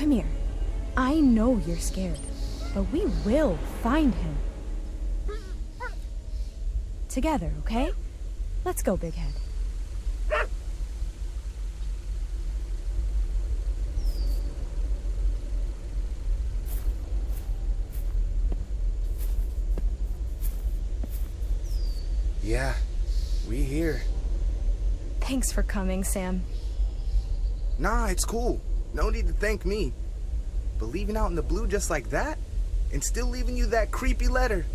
Come here. I know you're scared, but we will find him. Together, okay? Let's go, Big Head. Yeah, we here. Thanks for coming, Sam. Nah, it's cool. No need to thank me. But leaving out in the blue just like that? And still leaving you that creepy letter?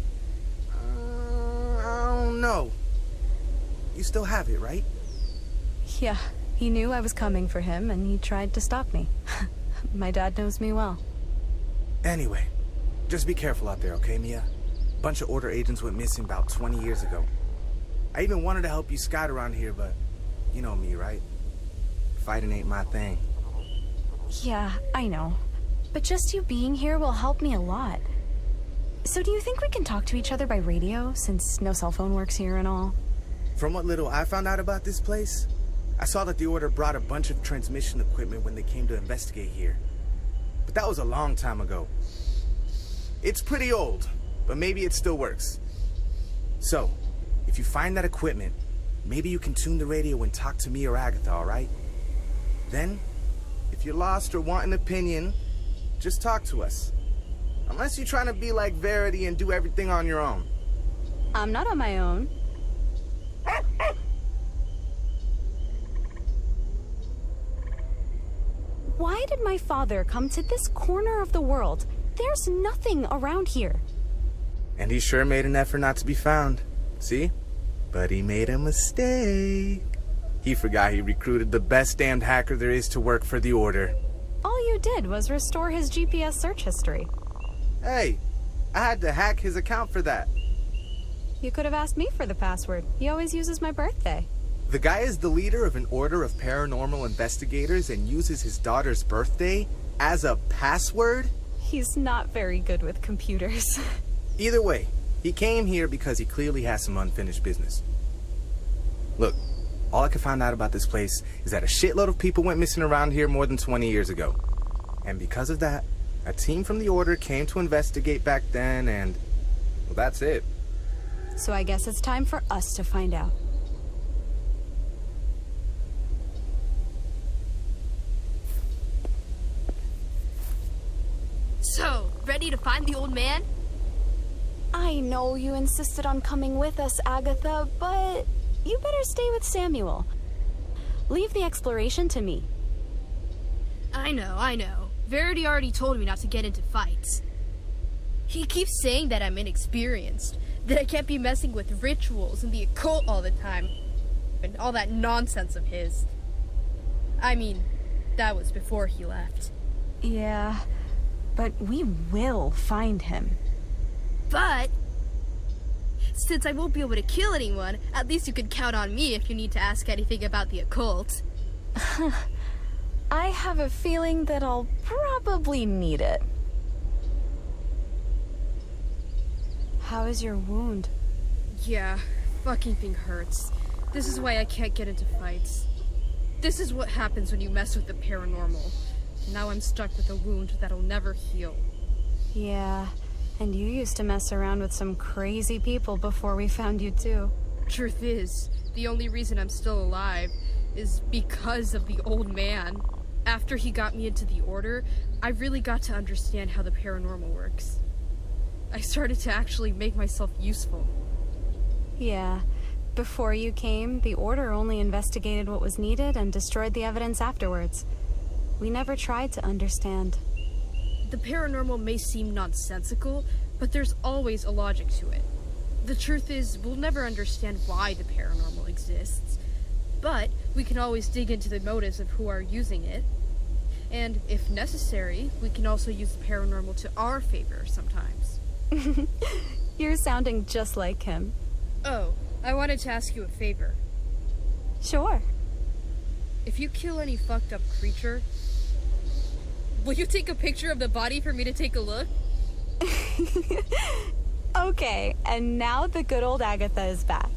I don't know. You still have it, right? Yeah, he knew I was coming for him, and he tried to stop me. My dad knows me well. Anyway, just be careful out there, okay, Mia? A bunch of Order agents went missing about 20 years ago. I even wanted to help you scout around here, but you know me, right? Fighting ain't my thing. Yeah, I know. But just you being here will help me a lot. So do you think we can talk to each other by radio, since no cell phone works here and all? From what little I found out about this place, I saw that the Order brought a bunch of transmission equipment when they came to investigate here. But that was a long time ago. It's pretty old, but maybe it still works. So, if you find that equipment, maybe you can tune the radio and talk to me or Agatha, alright? Then, if you're lost or want an opinion, just talk to us. Unless you're trying to be like Verity and do everything on your own. I'm not on my own. Why did my father come to this corner of the world? There's nothing around here. And he sure made an effort not to be found. See? But he made a mistake. He forgot he recruited the best damned hacker there is to work for the Order. All you did was restore his GPS search history. Hey, I had to hack his account for that. You could have asked me for the password. He always uses my birthday. The guy is the leader of an order of paranormal investigators and uses his daughter's birthday as a password? He's not very good with computers. Either way, he came here because he clearly has some unfinished business. Look, all I can find out about this place is that a shitload of people went missing around here more than 20 years ago. And because of that, a team from the Order came to investigate back then and, well, that's it. So I guess it's time for us to find out. So, ready to find the old man? I know you insisted on coming with us, Agatha, but you better stay with Samuel. Leave the exploration to me. I know. Verity already told me not to get into fights. He keeps saying that I'm inexperienced, that I can't be messing with rituals and the occult all the time, and all that nonsense of his. I mean, that was before he left. Yeah, but we will find him. But since I won't be able to kill anyone, at least you can count on me if you need to ask anything about the occult. I have a feeling that I'll probably need it. How is your wound? Yeah, fucking thing hurts. This is why I can't get into fights. This is what happens when you mess with the paranormal. Now I'm stuck with a wound that'll never heal. Yeah, and you used to mess around with some crazy people before we found you too. Truth is, the only reason I'm still alive is because of the old man. After he got me into the Order, I really got to understand how the paranormal works. I started to actually make myself useful. Yeah, before you came, the Order only investigated what was needed and destroyed the evidence afterwards. We never tried to understand. The paranormal may seem nonsensical, but there's always a logic to it. The truth is, we'll never understand why the paranormal exists, but we can always dig into the motives of who are using it. And if necessary, we can also use the paranormal to our favor sometimes. You're sounding just like him. Oh, I wanted to ask you a favor. Sure. If you kill any fucked up creature, will you take a picture of the body for me to take a look? Okay, and now the good old Agatha is back.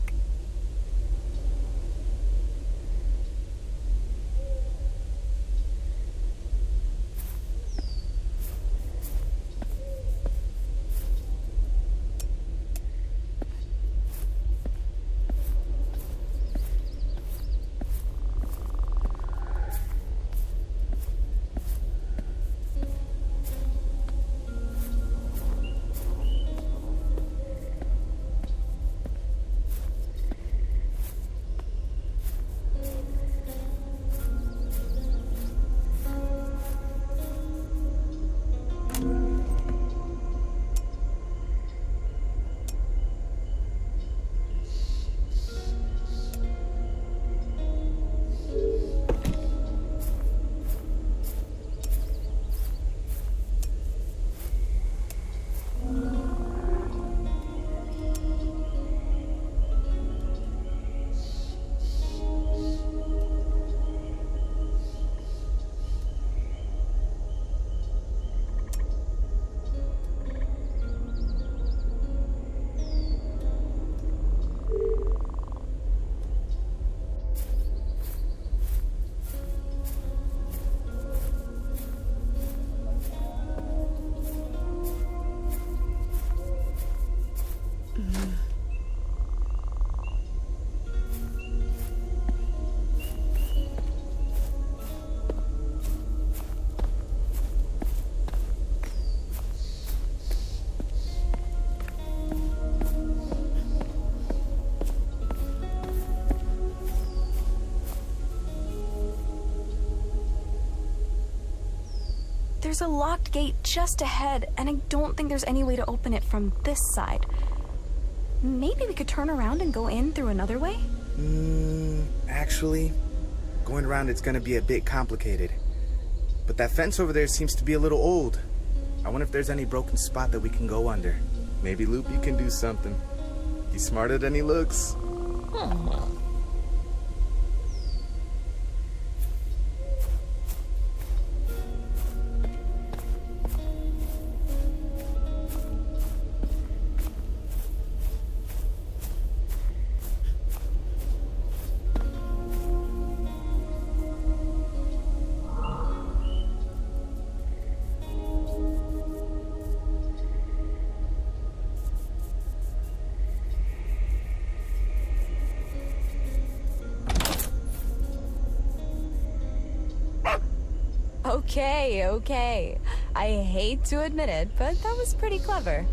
There's a locked gate just ahead, and I don't think there's any way to open it from this side. Maybe we could turn around and go in through another way? Actually, going around it's gonna be a bit complicated. But that fence over there seems to be a little old. I wonder if there's any broken spot that we can go under. Maybe Lupi can do something. He's smarter than he looks. Okay. I hate to admit it, but that was pretty clever.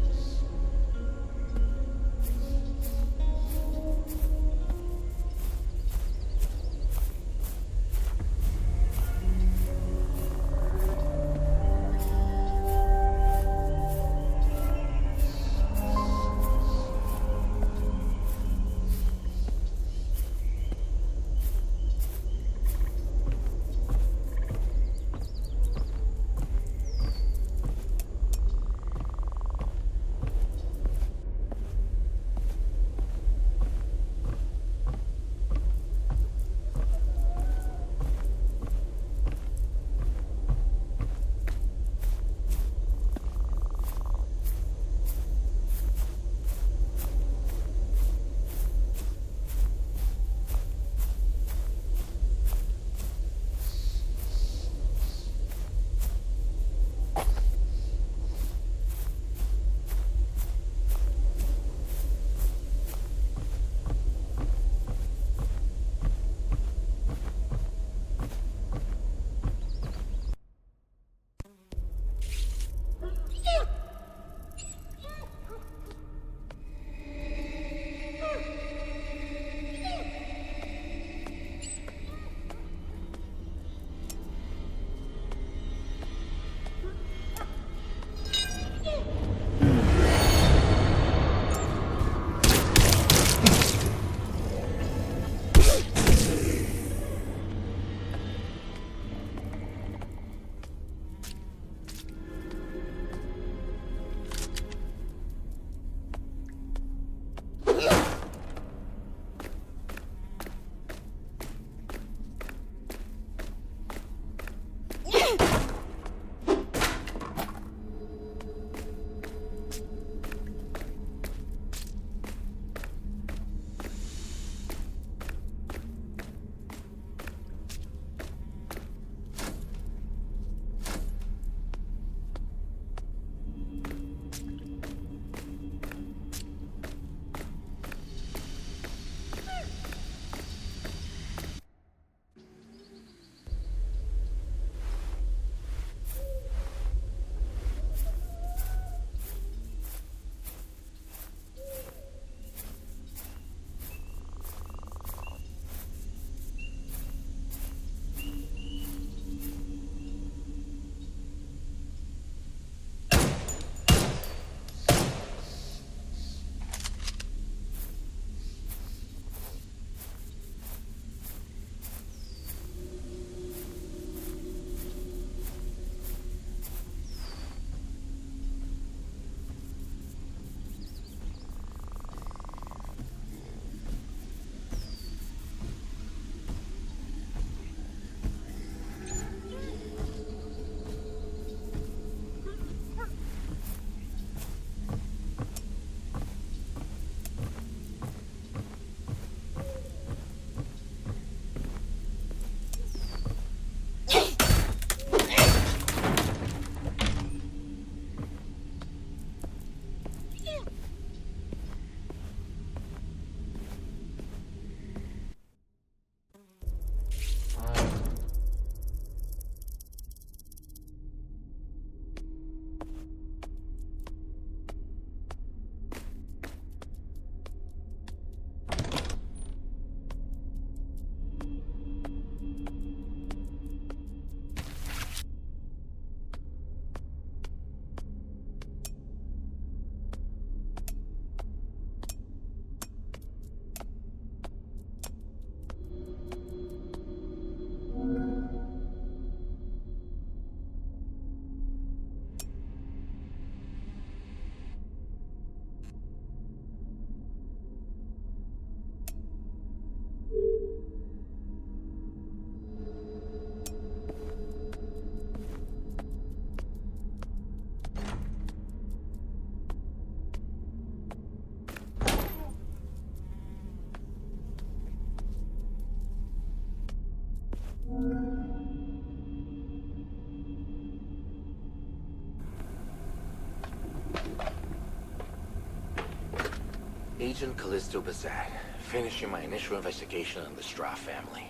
Agent Callisto Bazat, finishing my initial investigation on the Straw family.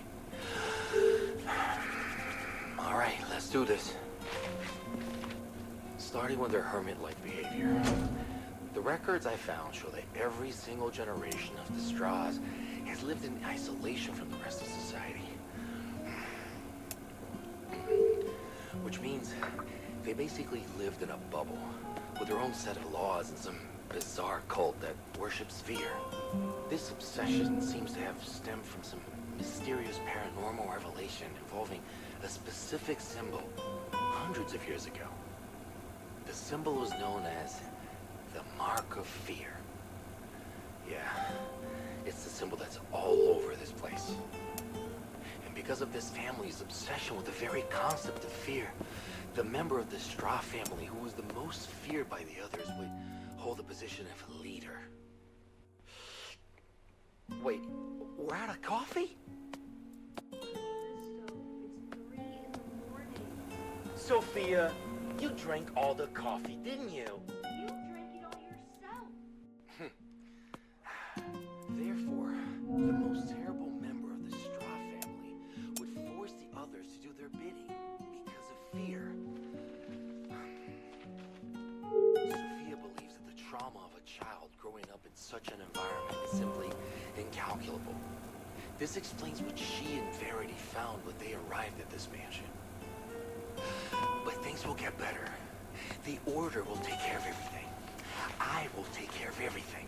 Alright, let's do this. Starting with their hermit-like behavior. The records I found show that every single generation of the Straws has lived in isolation from the rest of society. Which means they basically lived in a bubble, with their own set of laws and some bizarre cult that worships fear. This obsession seems to have stemmed from some mysterious paranormal revelation involving a specific symbol hundreds of years ago. The symbol was known as the Mark of Fear. Yeah, it's the symbol that's all over this place. And because of this family's obsession with the very concept of fear, the member of the Straw family who was the most feared by the others would hold the position of leader. Wait, we're out of coffee? Sophia, you drank all the coffee, didn't you? You drank it all yourself. Therefore, the most terrible member of the Straw family would force the others to do their bidding because of fear. Sophia believes that the trauma of a child growing up in such an environment is simply incalculable. This explains what she and Verity found when they arrived at this mansion. But things will get better. The Order will take care of everything. I will take care of everything.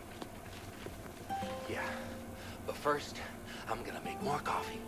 Yeah, but first, I'm gonna make more coffee.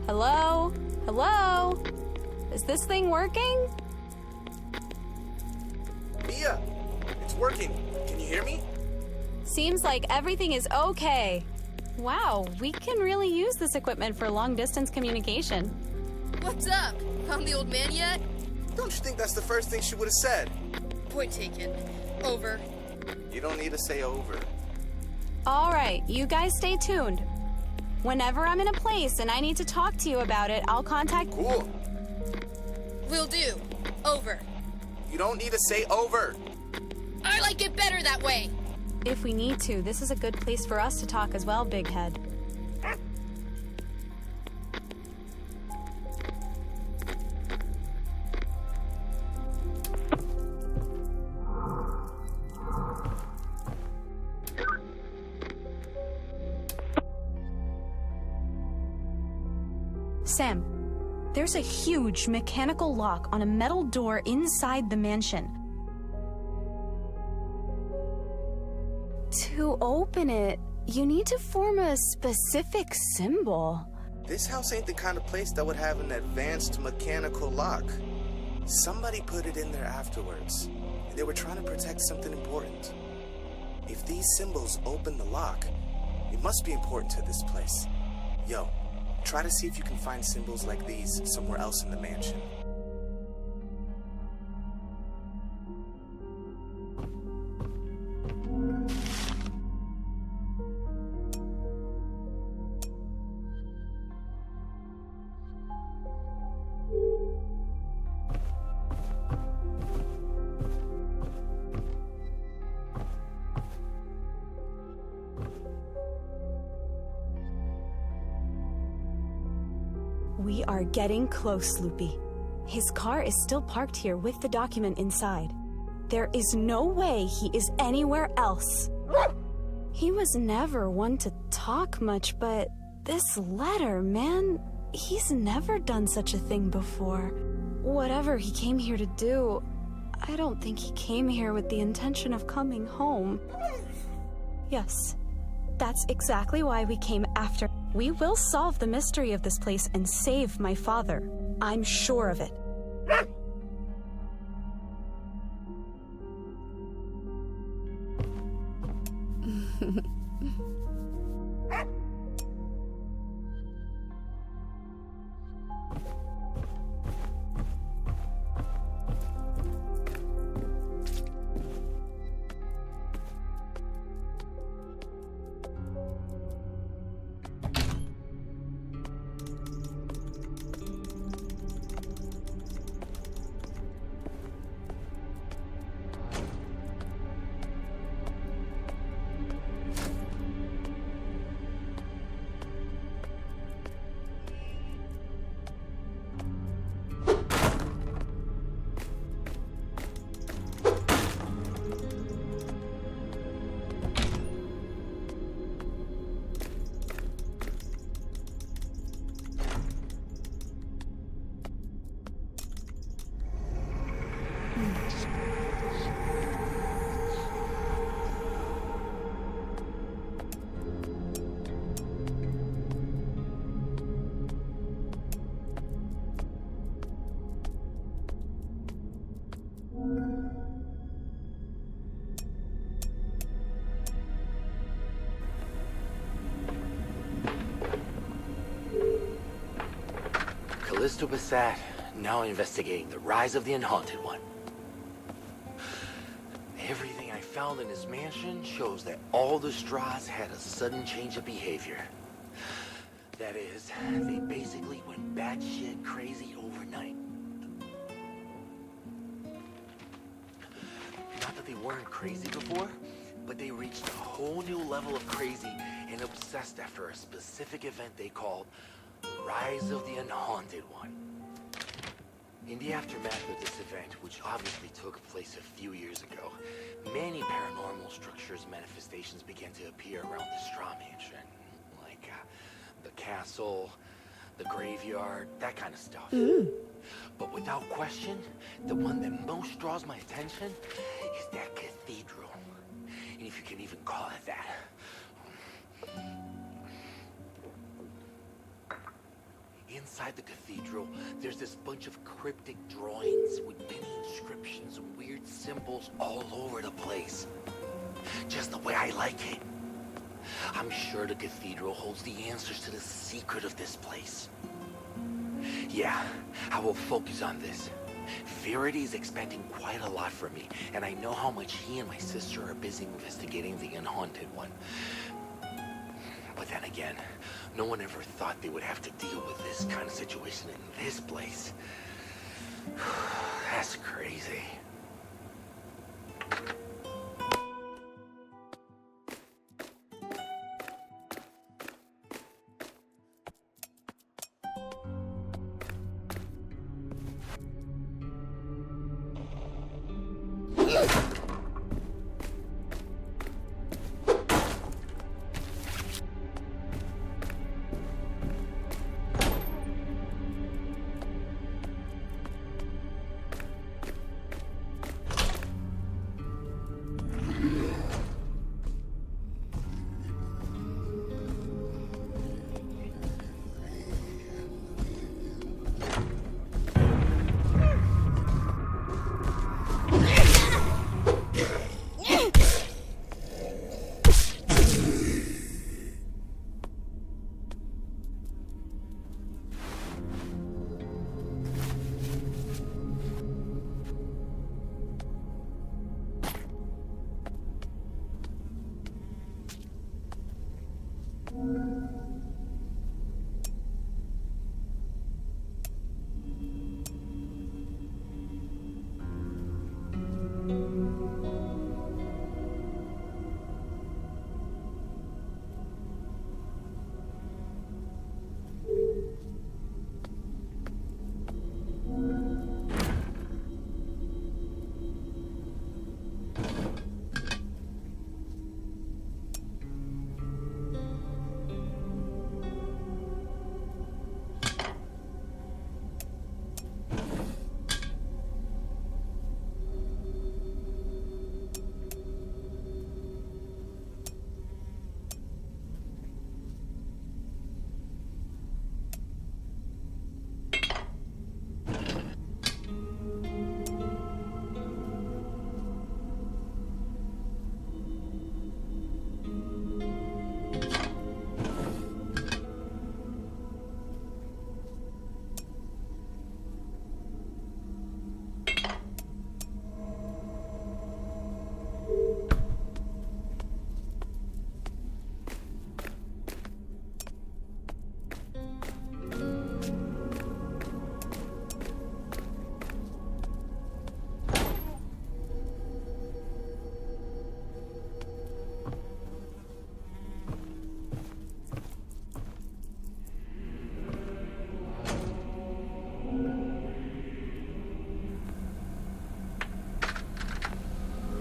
Hello? Hello? Is this thing working? Mia, it's working. Can you hear me? Seems like everything is okay. Wow, we can really use this equipment for long-distance communication. What's up? Found the old man yet? Don't you think that's the first thing she would have said? Point taken. Over. You don't need to say over. All right, you guys stay tuned. Whenever I'm in a place and I need to talk to you about it, I'll contact... Cool. Will do. Over. You don't need to say over. I like it better that way. If we need to, this is a good place for us to talk as well, Big Head. Sam, there's a huge mechanical lock on a metal door inside the mansion. To open it, you need to form a specific symbol. This house ain't the kind of place that would have an advanced mechanical lock. Somebody put it in there afterwards, and they were trying to protect something important. If these symbols open the lock, it must be important to this place. Yo, try to see if you can find symbols like these somewhere else in the mansion. We are getting close, Lupi. His car is still parked here with the document inside. There is no way he is anywhere else. He was never one to talk much, but this letter, man, he's never done such a thing before. Whatever he came here to do, I don't think he came here with the intention of coming home. Yes, that's exactly why we came after. We will solve the mystery of this place and save my father. I'm sure of it. Callisto Bassett, now investigating the rise of the Unhaunted One. Everything I found in his mansion shows that all the straws had a sudden change of behavior. That is, they basically went batshit crazy overnight. Not that they weren't crazy before, but they reached a whole new level of crazy and obsessed after a specific event they called Rise of the Unhaunted One. In the aftermath of this event, which obviously took place a few years ago, many paranormal structures manifestations began to appear around the Straw Mansion. Like the castle, the graveyard, that kind of stuff. But without question, the one that most draws my attention is that cathedral. And if you can even call it that. Inside the cathedral, there's this bunch of cryptic drawings with many inscriptions and weird symbols all over the place. Just the way I like it. I'm sure the cathedral holds the answers to the secret of this place. Yeah, I will focus on this. Verity is expanding quite a lot for me, and I know how much he and my sister are busy investigating the Unhaunted One. But then again, no one ever thought they would have to deal with this kind of situation in this place. That's crazy.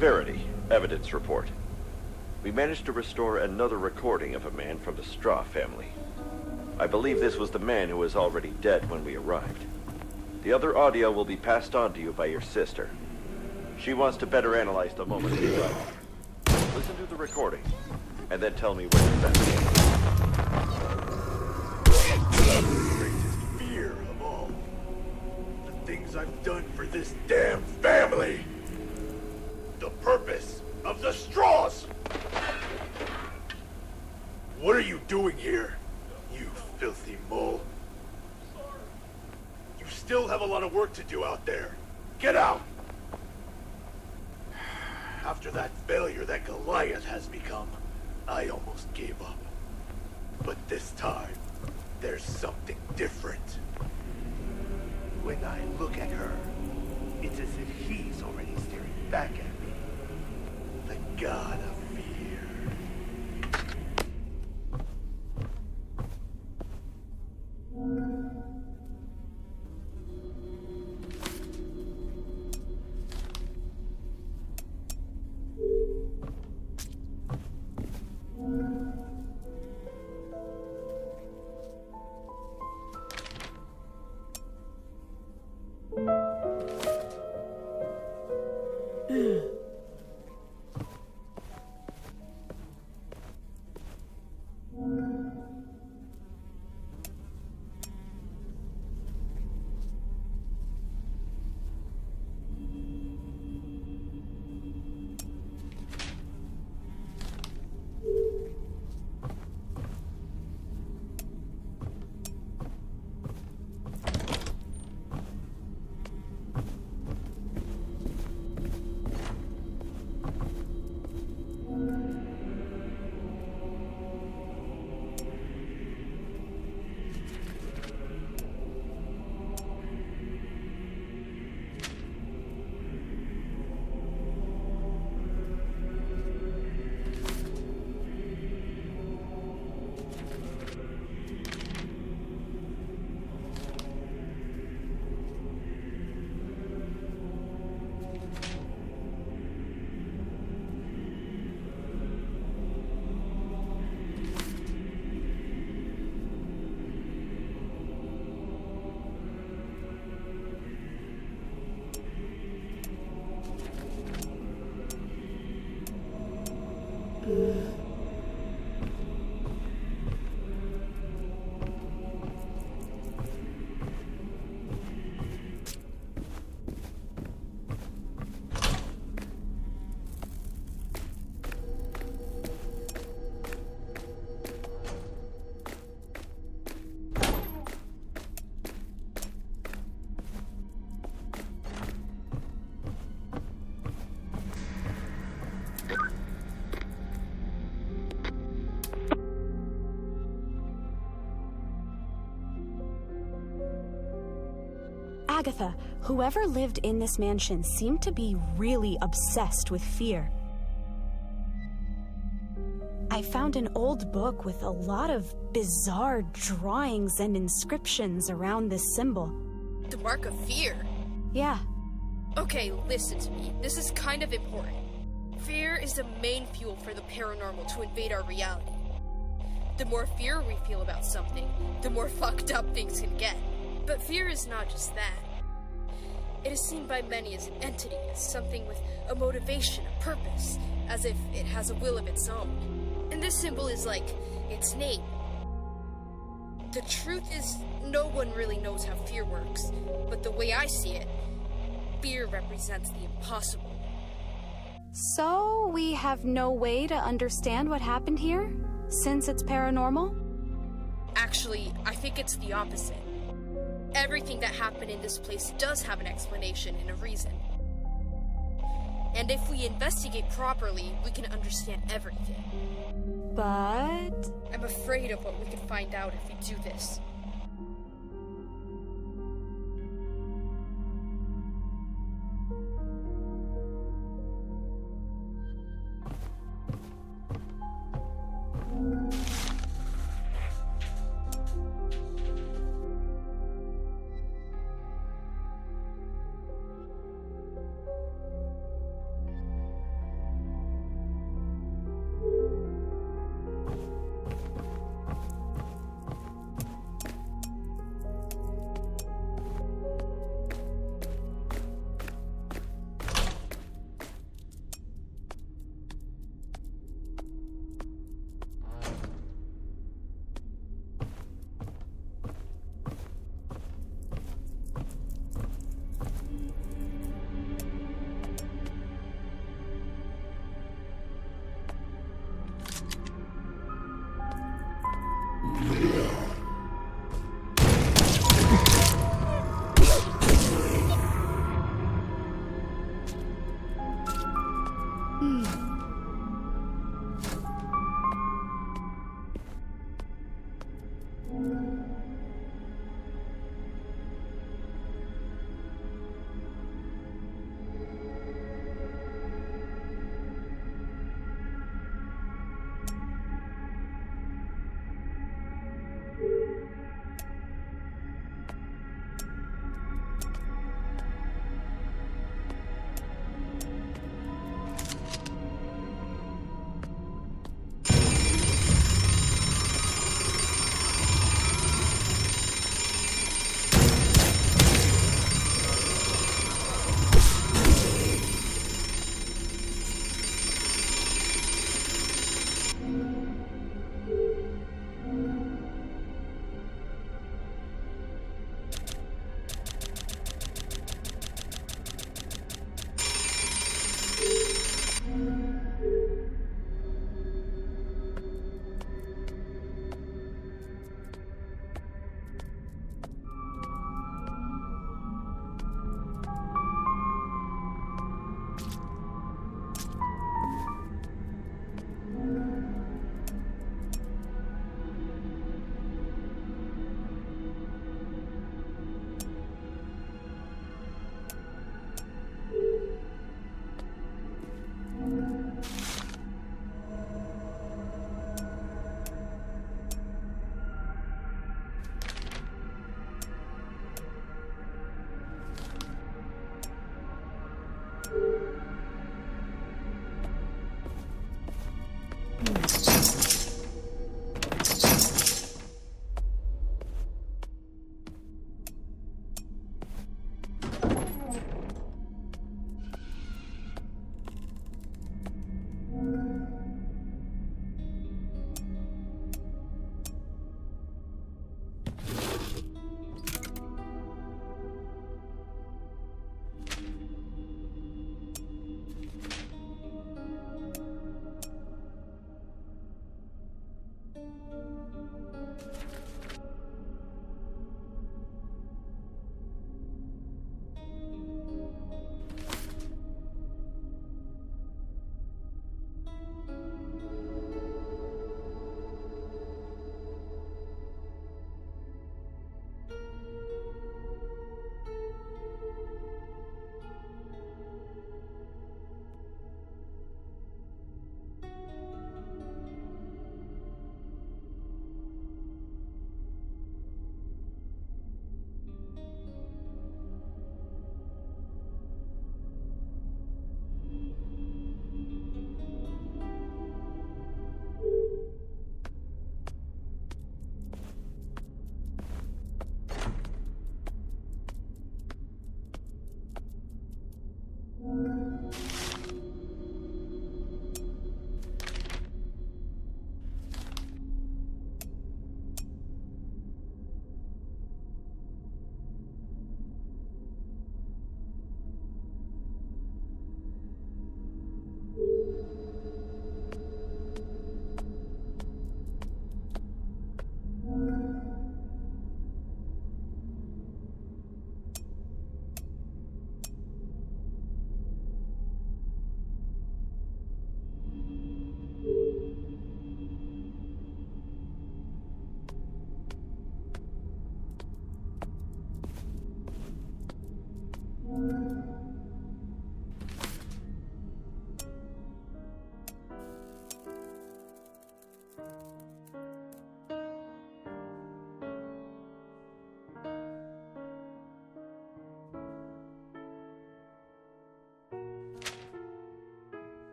Verity, evidence report. We managed to restore another recording of a man from the Straw family. I believe this was the man who was already dead when we arrived. The other audio will be passed on to you by your sister. She wants to better analyze the moment we arrived. Listen to the recording, and then tell me what you think. The greatest fear of all. The things I've done for this damn family. The purpose of the straws. What are you doing here, you filthy mole? You still have a lot of work to do out there. Get out! After that failure that Goliath has become, I almost gave up. But this time, there's something different. When I look at her, it's as if he's already staring back at me. The god of fear. Agatha, whoever lived in this mansion seemed to be really obsessed with fear. I found an old book with a lot of bizarre drawings and inscriptions around this symbol. The mark of fear? Yeah. Okay, listen to me. This is kind of important. Fear is the main fuel for the paranormal to invade our reality. The more fear we feel about something, the more fucked up things can get. But fear is not just that. It is seen by many as an entity, as something with a motivation, a purpose, as if it has a will of its own. And this symbol is like its name. The truth is, no one really knows how fear works, but the way I see it, fear represents the impossible. So, we have no way to understand what happened here, since it's paranormal? Actually, I think it's the opposite. Everything that happened in this place does have an explanation and a reason. And if we investigate properly, we can understand everything. But... I'm afraid of what we can find out if we do this.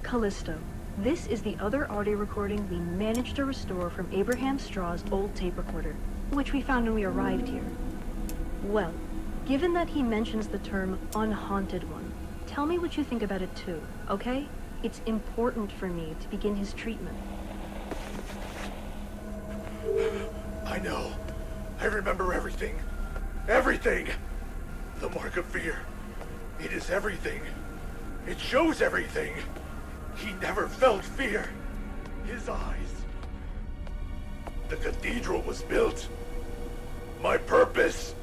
Callisto. This is the other audio recording we managed to restore from Abraham Straw's old tape recorder, which we found when we arrived here. Well, given that he mentions the term unhaunted one, tell me what you think about it too, okay? It's important for me to begin his treatment. I know. I remember everything. Everything! The mark of fear. It is everything. It shows everything. He never felt fear. His eyes. The cathedral was built. My purpose.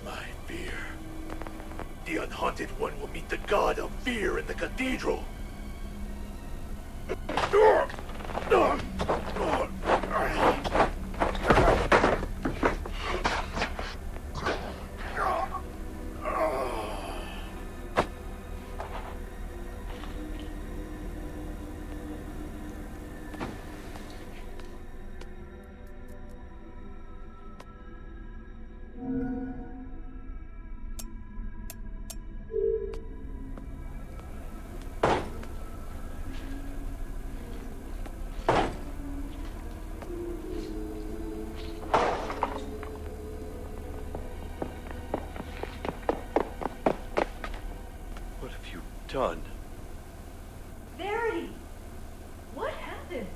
My fear. The unhaunted one will meet the god of fear in the cathedral. Done. Verity! What happened?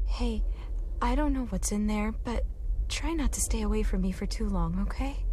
Hey, I don't know what's in there, but try not to stay away from me for too long, okay?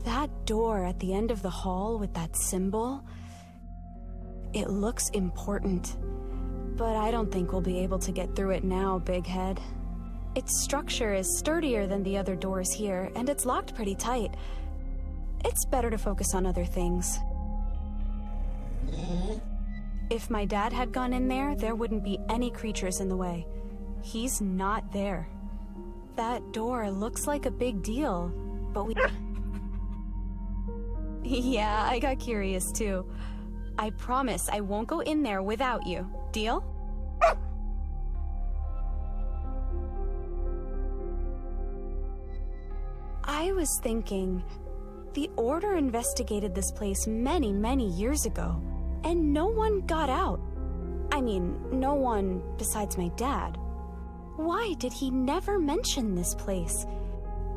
That door at the end of the hall with that symbol, it looks important. But I don't think we'll be able to get through it now, Big Head. Its structure is sturdier than the other doors here, and it's locked pretty tight. It's better to focus on other things. If my dad had gone in there, there wouldn't be any creatures in the way. He's not there. That door looks like a big deal, but we... Yeah, I got curious too. I promise I won't go in there without you. Deal? I was thinking, the Order investigated this place many, many years ago, and no one got out. I mean, no one besides my dad. Why did he never mention this place?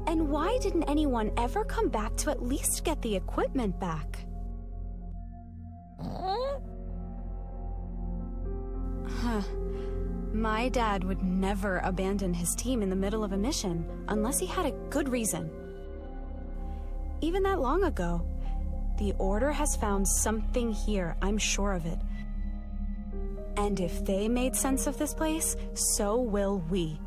And why didn't anyone ever come back to at least get the equipment back? Huh. My dad would never abandon his team in the middle of a mission unless he had a good reason. Even that long ago, the Order has found something here, I'm sure of it. And if they made sense of this place, so will we.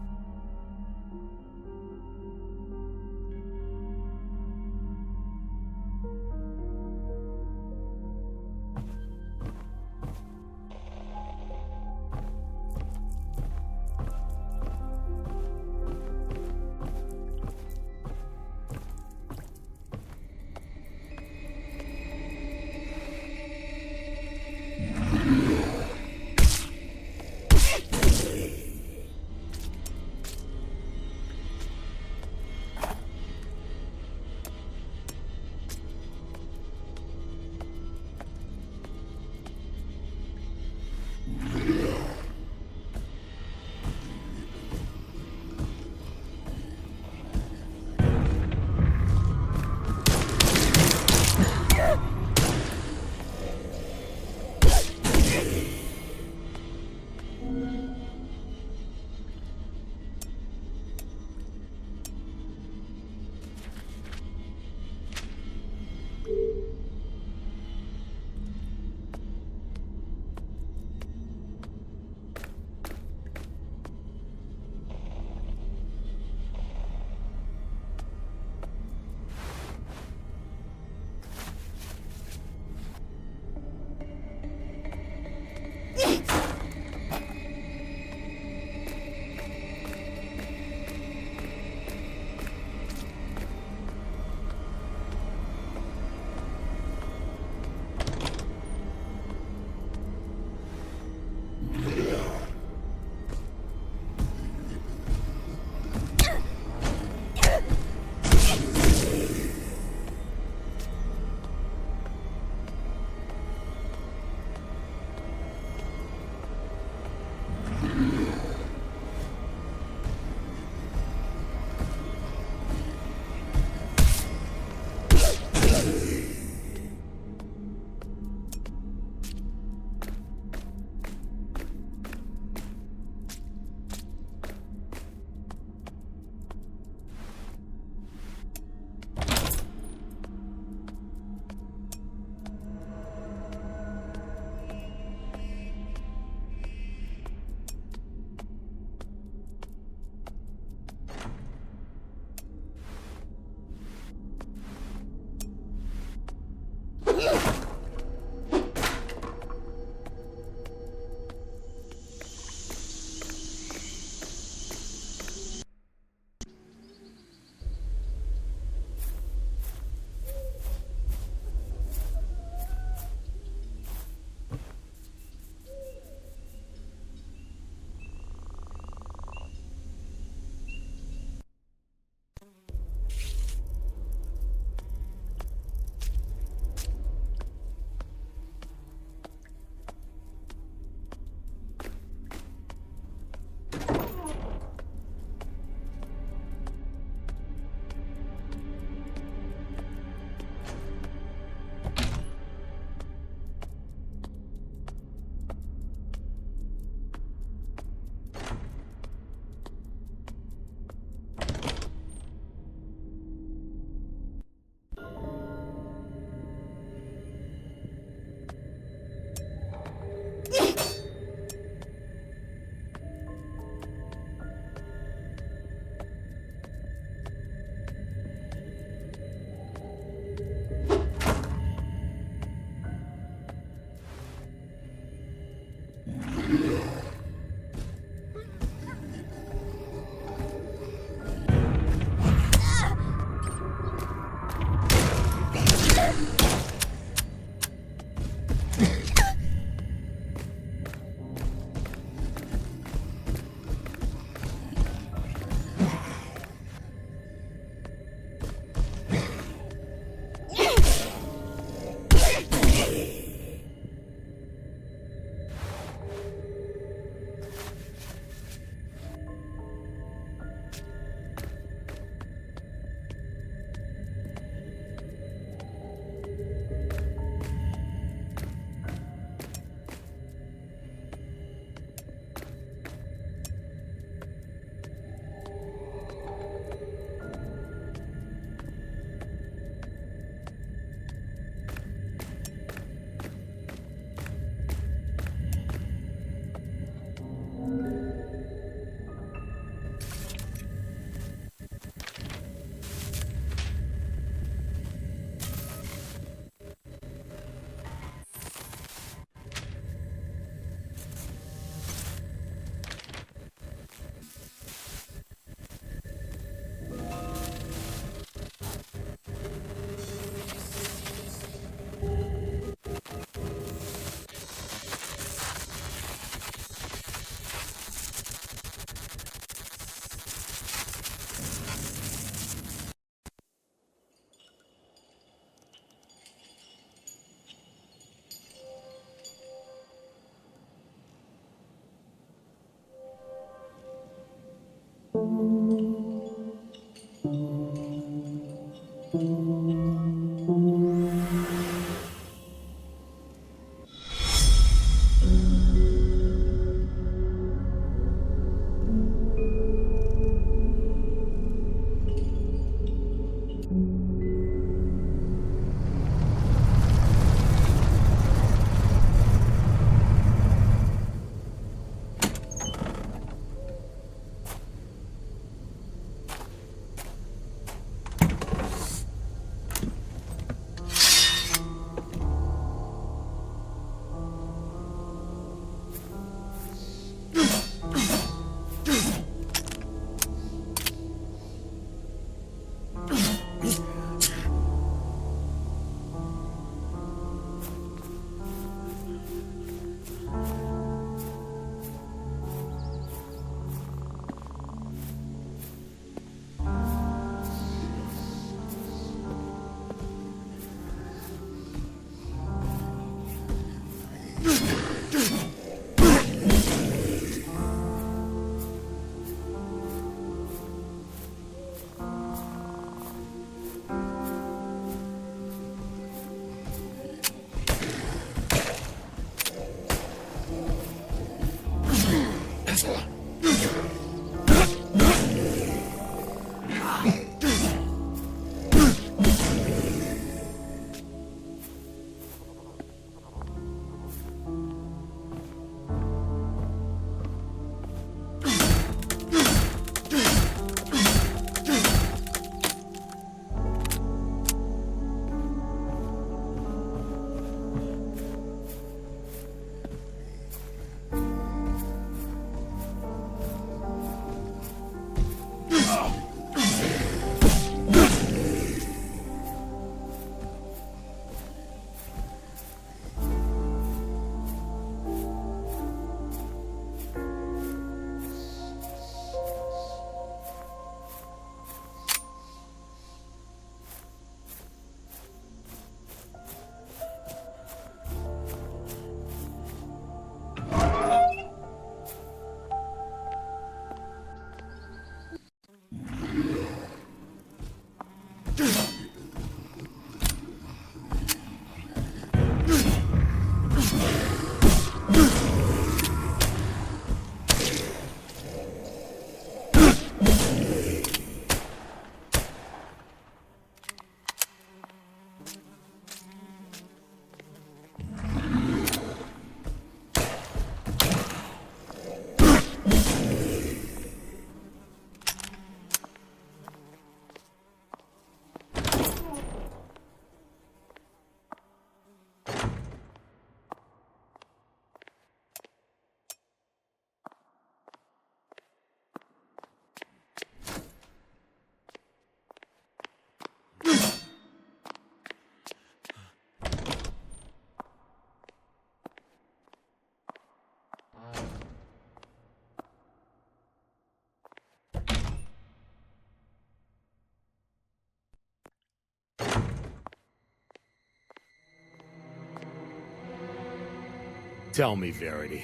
Tell me, Verity,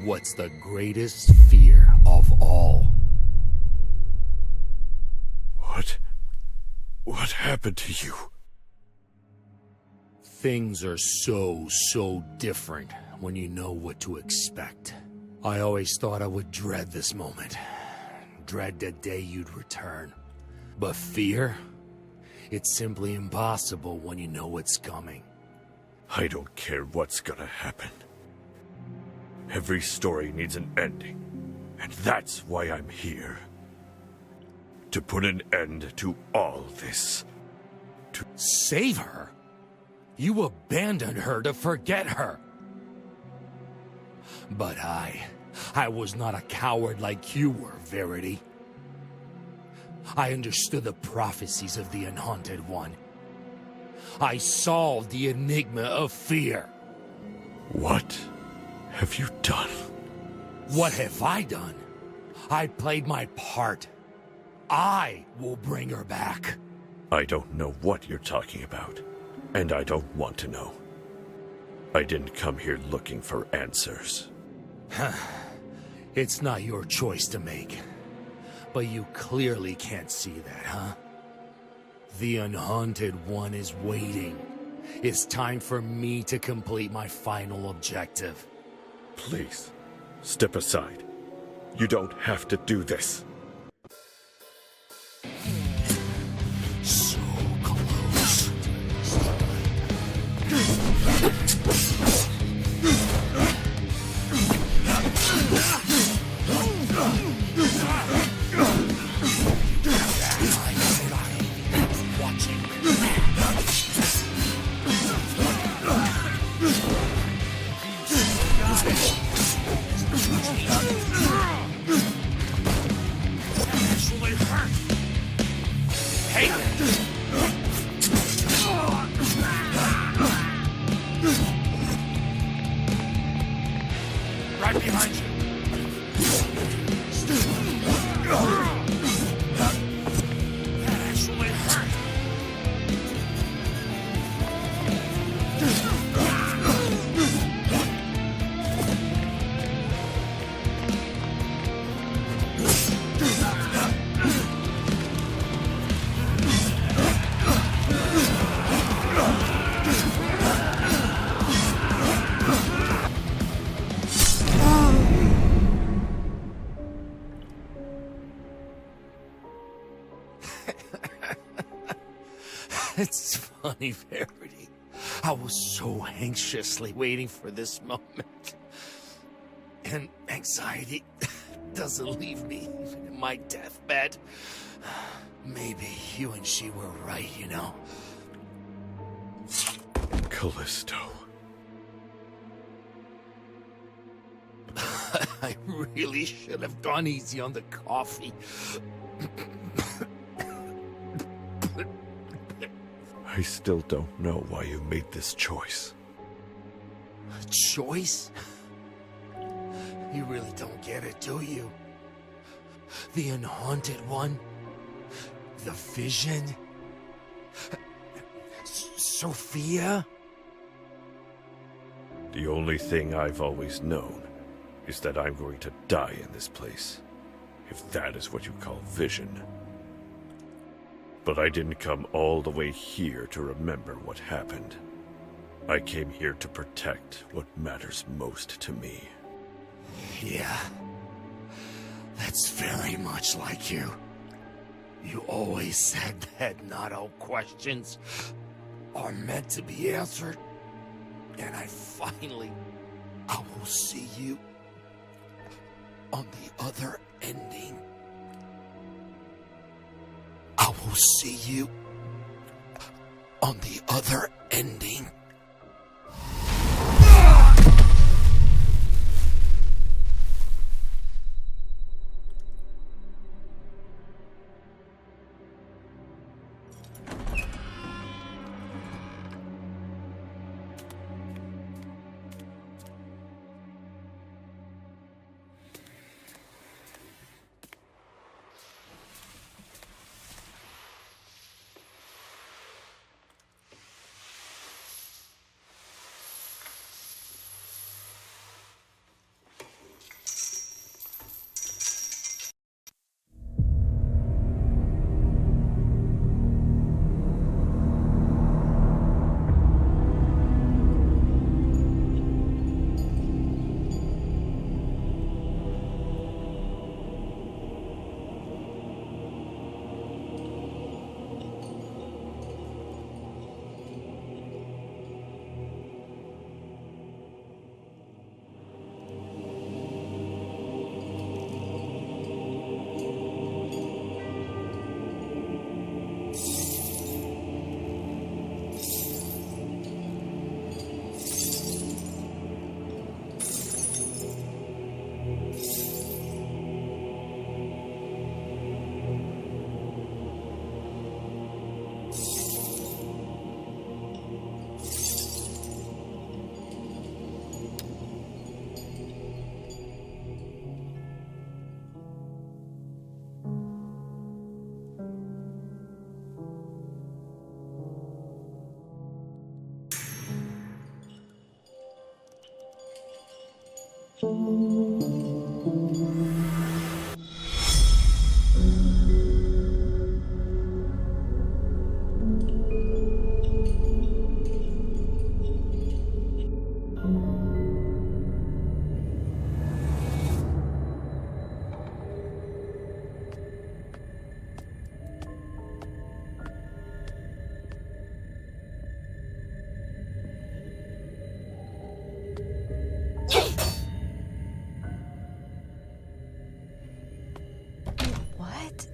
what's the greatest fear of all? What happened to you? Things are so different when you know what to expect. I always thought I would dread this moment. Dread the day you'd return. But fear? It's simply impossible when you know what's coming. I don't care what's gonna happen. Every story needs an ending, and that's why I'm here. To put an end to all this. To save her? You abandoned her to forget her. But I was not a coward like you were, Verity. I understood the prophecies of the Unhaunted One. I solved the Enigma of Fear. What have you done? What have I done? I played my part. I will bring her back. I don't know what you're talking about, and I don't want to know. I didn't come here looking for answers. It's not your choice to make. But you clearly can't see that, huh? The Unhaunted One is waiting. It's time for me to complete my final objective. Please, step aside. You don't have to do this. So close. Right behind you. That actually hurt. It's funny, Verity. I was so anxiously waiting for this moment. And anxiety doesn't leave me even in my deathbed. Maybe you and she were right, you know. Callisto. I really should have gone easy on the coffee. I still don't know why you made this choice. Choice? You really don't get it, do you? The unhaunted one? The vision? Sophia? The only thing I've always known is that I'm going to die in this place, if that is what you call vision. But I didn't come all the way here to remember what happened. I came here to protect what matters most to me. Yeah. That's very much like you. You always said that not all questions are meant to be answered. And I will see you on the other ending. I will see you on the other ending. What?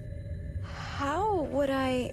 How would I...